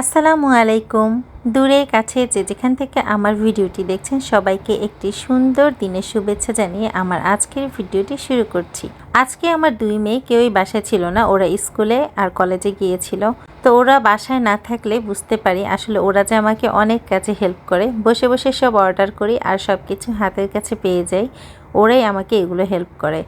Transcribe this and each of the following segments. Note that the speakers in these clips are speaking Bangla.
আসসালামু আলাইকুম। দূরে কাছে যে যেখান থেকে আমার ভিডিওটি দেখছেন সবাইকে একটি সুন্দর দিনের শুভেচ্ছা জানিয়ে আমার আজকের ভিডিওটি শুরু করছি। আজকে আমার দুই মেয়ে কেউই বাসায় ছিল না, ওরা স্কুলে আর কলেজে গিয়েছিল। তো ওরা বাসায় না থাকলে বুঝতে পারি আসলে ওরা যে আমাকে অনেক কাজে হেল্প করে। বসে বসে সব অর্ডার করি আর সব কিছু হাতের কাছে পেয়ে যাই, ওরাই আমাকে এগুলো হেল্প করে।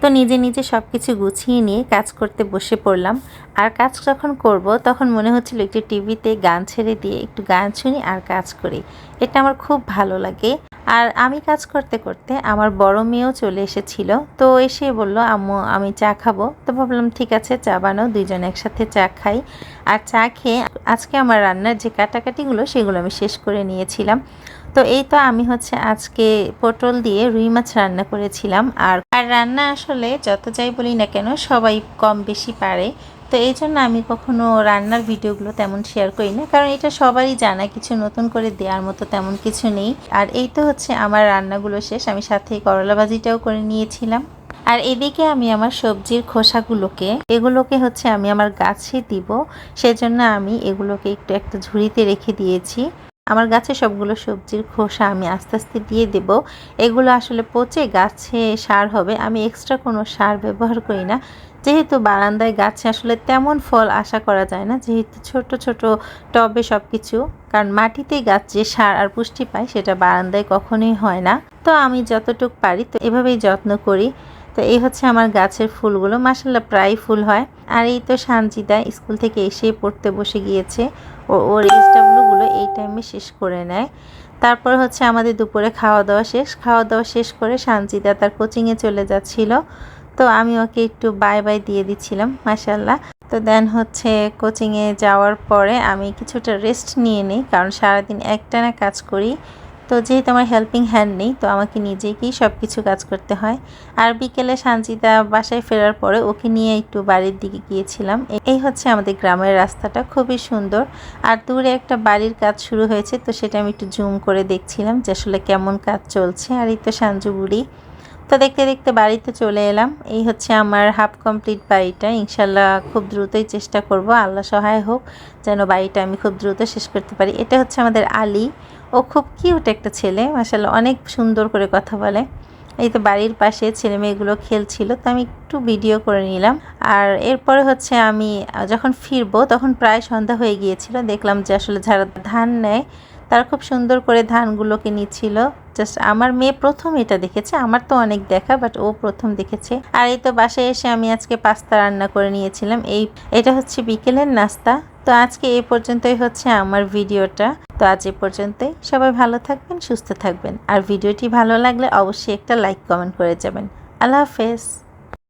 তো নিজে নিজে সব কিছু গুছিয়ে নিয়ে কাজ করতে বসে পড়লাম। আর কাজ যখন করব তখন মনে হচ্ছিল একটু টিভিতে গান ছেড়ে দিয়ে একটু গান শুনি আর কাজ করি, এটা আমার খুব ভালো লাগে। আর আমি কাজ করতে করতে আমার বড় মেয়েও চলে এসেছিল, তো এসে বলল আম্মু আমি চা খাবো। তো ভাবলাম ঠিক আছে চা বানাও, দুইজন একসাথে চা খাই। আর চা খেয়ে আজকে আমার রান্নার যে কাটাকাটিগুলো সেগুলো আমি শেষ করে নিয়েছিলাম। তো এই তো আমি আজকে পটল দিয়ে রুই মাছ রান্না করেছিলাম। আর রান্না আসলে যত যাই বলি না কেন সবাই কম বেশি পারে, তো এই জন্য আমি কখনো রান্নার ভিডিওগুলো তেমন শেয়ার করি না, কারণ এটা সবারই জানা, কিছু নতুন করে দেওয়ার মতো তেমন কিছু নেই। আর এই তো আমার রান্নাগুলো শেষ, আমি সাথে করলা ভাজিটাও করে নিয়েছিলাম। আর এদিকে আমি আমার সবজির খোসাগুলোকে আমি আমার গাছে দিব, সেজন্য আমি এগুলোকে একটু একটা ঝুড়িতে রেখে দিয়েছি। আমার গাছে সবগুলো সবজির খোসা আমি আস্তে আস্তে দিয়ে দেব। এগুলো আসলে পচে গাছে সার হবে, আমি এক্সট্রা কোনো সার ব্যবহার করি না। যেহেতু বারান্দায় গাছে আসলে তেমন ফল আশা করা যায় না, যেহেতু ছোট ছোট টবে সব কিছু, কারণ মাটিতেই গাছ যে সার আর পুষ্টি পায় সেটা বারান্দায় কখনোই হয় না। তো আমি যতটুকু পারি তো এভাবেই যত্ন করি। তো এই আমার গাছের ফুলগুলো, মাশাআল্লাহ প্রায় ফুল হয়। আর এই তো সানজিদা স্কুল থেকে এসে পড়তে বসে গিয়েছে, ওর এইচডাব্লিউগুলো এই টাইমে শেষ করে নেয়। তারপর আমাদের দুপুরে খাওয়া দাওয়া শেষ করে সানজিদা তার কোচিংয়ে চলে যাচ্ছিল। তো আমি ওকে একটু বাই বাই দিয়ে দিচ্ছিলাম মাশাআল্লাহ। তো দেন কোচিংয়ে যাওয়ার পরে আমি কিছুটা রেস্ট নিয়ে নিই, কারণ সারাদিন একটানা কাজ করি। তো যেহেতু আমার হেল্পিং হ্যান্ড নেই, তো আমাকে নিজেকেই সব কিছু কাজ করতে হয়। আর বিকেলে সানজিদা বাসায় ফেরার পরে ওকে নিয়ে একটু বাড়ির দিকে গিয়েছিলাম। এই আমাদের গ্রামের রাস্তাটা খুবই সুন্দর, আর দূরে একটা বাড়ির কাজ শুরু হয়েছে, তো সেটা আমি একটু জুম করে দেখছিলাম যে আসলে কেমন কাজ চলছে। আর এই তো সানজু বুড়ি। তো দেখতে দেখতে বাড়িতে চলে এলাম। এই আমার হাফ কমপ্লিট বাড়িটা, ইনশাল্লাহ খুব দ্রুতই চেষ্টা করব, আল্লাহ সহায় হোক যেন বাড়িটা আমি খুব দ্রুত শেষ করতে পারি। এটা আমাদের আলী, ও খুব কিউট একটা ছেলে, মাশাআল্লাহ অনেক সুন্দর করে কথা বলে। এই তো বাড়ির পাশে ছেলে মেয়েগুলো খেলছিল, তো আমি একটু ভিডিও করে নিলাম। আর এরপরে আমি যখন ফিরবো তখন প্রায় সন্ধ্যা হয়ে গিয়েছিল। দেখলাম যে আসলে যারা ধান নেয় তারা খুব সুন্দর করে ধানগুলোকে নিচ্ছিল। জাস্ট আমার মেয়ে প্রথম এটা দেখেছে, আমার তো অনেক দেখা, বাট ও প্রথম দেখেছে। আর এই তো বাসায় এসে আমি আজকে পাস্তা রান্না করে নিয়েছিলাম। এটা বিকেলের নাস্তা। তো আজকে এই পর্যন্তই আমার ভিডিওটা। তো আজ এ পর্যন্তই, সবাই ভালো থাকবেন, সুস্থ থাকবেন। আর ভিডিওটি ভালো লাগলে অবশ্যই একটা লাইক কমেন্ট করে যাবেন। আল্লাহ হাফেজ।